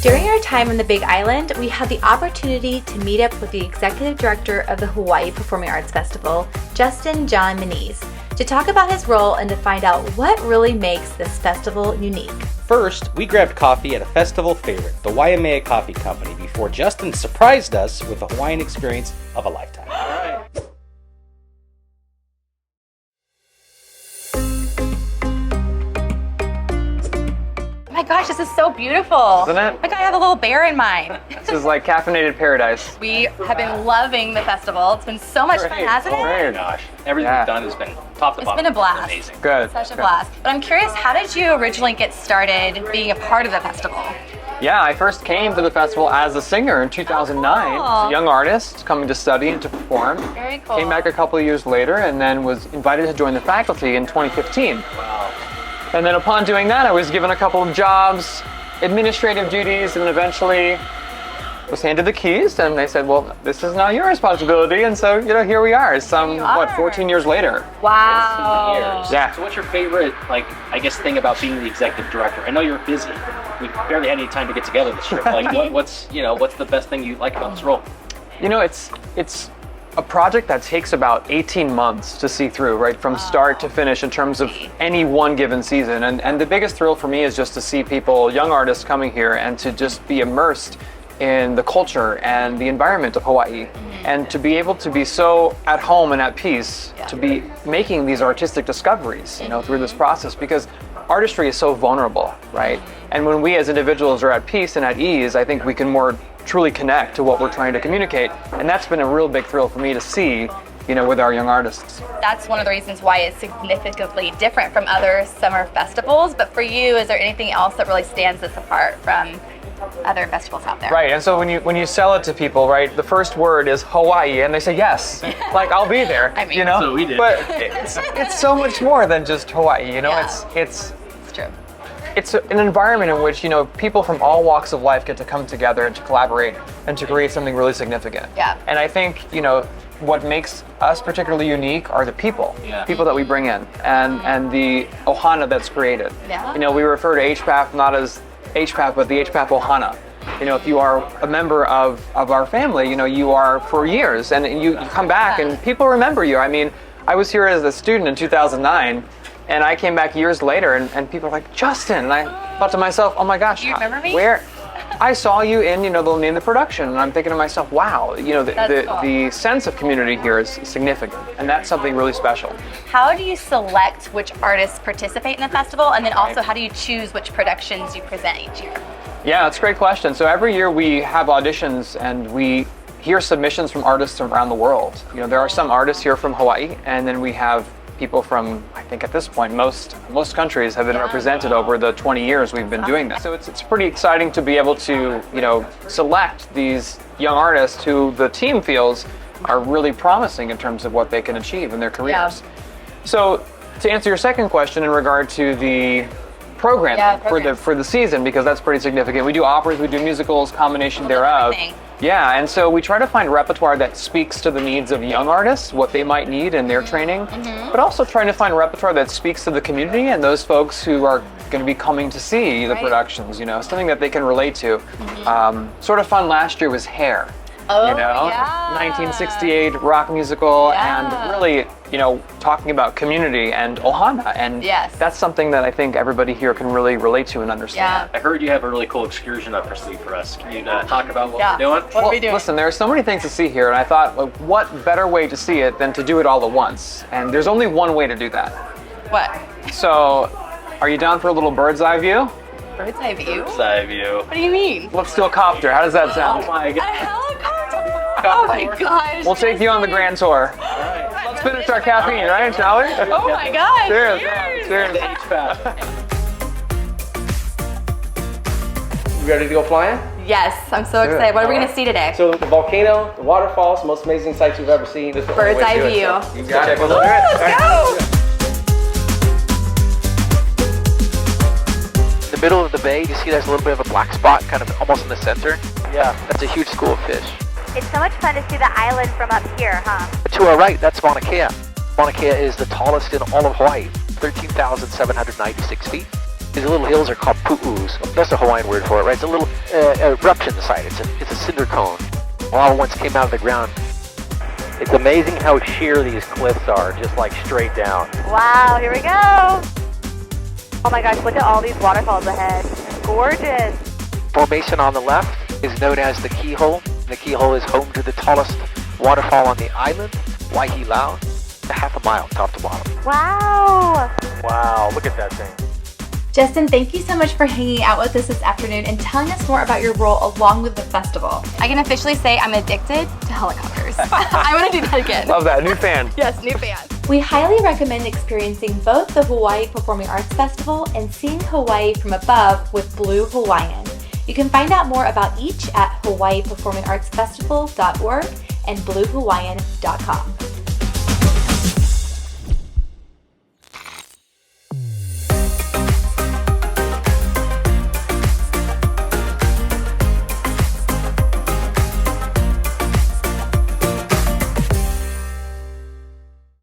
During our time on the Big Island, we had the opportunity to meet up with the executive director of the Hawaii Performing Arts Festival, Justin John Moniz, to talk about his role and to find out what really makes this festival unique. First, we grabbed coffee at a festival favorite, the Waimea Coffee Company, before Justin surprised us with the Hawaiian experience of a lifetime. All right. Oh my gosh, this is so beautiful. Isn't it? Like I have a little bear in mine. This is like caffeinated paradise. We have been loving the festival. It's been so much fun, hasn't it? Great. Gosh, everything we've done has been top to It's bottom. been a blast. Amazing. Good. Such a Good. blast. But I'm curious, how did you originally get started being a part of the festival? Yeah, I first came to the festival as a singer in 2009. Oh, cool. As a young artist coming to study and to perform. Very cool. Came back a couple of years later and then was invited to join the faculty in 2015. Wow. And then upon doing that, I was given a couple of jobs, administrative duties, and eventually was handed the keys, and they said, well, this is now your responsibility. And so, here we are, 14 years later. Wow. Years. Yeah. So what's your favorite, thing about being the executive director? I know you're busy. We barely had any time to get together this trip. What's the best thing you like about this role? It's a project that takes about 18 months to see through, right, from start to finish in terms of any one given season. And the biggest thrill for me is just to see people, young artists coming here and to just be immersed in the culture and the environment of Hawaii, and to be able to be so at home and at peace, to be making these artistic discoveries, through this process, because artistry is so vulnerable, right? And when we as individuals are at peace and at ease, I think we can more truly connect to what we're trying to communicate. And that's been a real big thrill for me to see, with our young artists. That's one of the reasons why it's significantly different from other summer festivals. But for you, is there anything else that really stands this apart from other festivals out there? Right, and so when you sell it to people, right, the first word is Hawaii, and they say yes, I'll be there. I mean, so we did. But it's so much more than just Hawaii. It's true. It's an environment in which people from all walks of life get to come together and to collaborate and to create something really significant. Yeah. And I think what makes us particularly unique are the people that we bring in, and the ohana that's created. Yeah. We refer to HPAF not as HPAF, but the HPAF ohana. If you are a member of our family, you are for years, and you come back and people remember you. I mean, I was here as a student in 2009, and I came back years later, and people are like, Justin, and I thought to myself, oh my gosh, you remember me? Where? I saw you in, the production, and I'm thinking to myself, wow, the sense of community here is significant, and that's something really special. How do you select which artists participate in the festival, and then also how do you choose which productions you present each year? Yeah, that's a great question. So every year we have auditions, and we hear submissions from artists around the world. There are some artists here from Hawaii, and then we have people from, I think at this point, most countries have been represented over the 20 years we've been doing this. So it's pretty exciting to be able to, select these young artists who the team feels are really promising in terms of what they can achieve in their careers. Yeah. So to answer your second question in regard to the program for the season, because that's pretty significant. We do operas, we do musicals, combination thereof. Yeah, and so we try to find repertoire that speaks to the needs of young artists, what they might need in their training, but also trying to find repertoire that speaks to the community and those folks who are going to be coming to see the productions, something that they can relate to. Sort of fun last year was Hair. 1968 rock musical, and really, talking about community and ohana, and that's something that I think everybody here can really relate to and understand. I heard you have a really cool excursion up your sleeve for us. Can you talk about what we're doing? What are we doing? Listen, there are so many things to see here, and I thought, what better way to see it than to do it all at once? And there's only one way to do that. What? So, are you down for a little bird's eye view? Bird's eye view? Bird's eye view. What do you mean? Let's do a copter. How does that sound? Oh my A god. helicopter? Oh my gosh. We'll take you on the grand tour. Let's finish our caffeine, right, shall we? Oh my gosh. Cheers. Cheers. You ready to go flying? Yes, I'm so excited. What are we going to see today? So the volcano, the waterfalls, most amazing sights you've ever seen. This is the only Bird's way to eye do it, view. so you got it. Let's go. In the middle of the bay, you see there's a little bit of a black spot, kind of almost in the center. Yeah, that's a huge school of fish. It's so much fun to see the island from up here, huh? To our right, that's Mauna Kea. Mauna Kea is the tallest in all of Hawaii, 13,796 feet. These little hills are called pu'us. That's the Hawaiian word for it, right? It's a little eruption site. It's a cinder cone. Lava once came out of the ground. It's amazing how sheer these cliffs are, just like straight down. Wow, here we go. Oh my gosh, look at all these waterfalls ahead. Gorgeous. Formation on the left is known as the Keyhole. The Keyhole is home to the tallest waterfall on the island, Waihilau. It's a half a mile top to bottom. Wow. Wow, look at that thing. Justin, thank you so much for hanging out with us this afternoon and telling us more about your role along with the festival. I can officially say I'm addicted to helicopters. I want to do that again. Love that, new fan. Yes, new fan. We highly recommend experiencing both the Hawaii Performing Arts Festival and seeing Hawaii from above with Blue Hawaiian. You can find out more about each at hawaiiperformingartsfestival.org and bluehawaiian.com.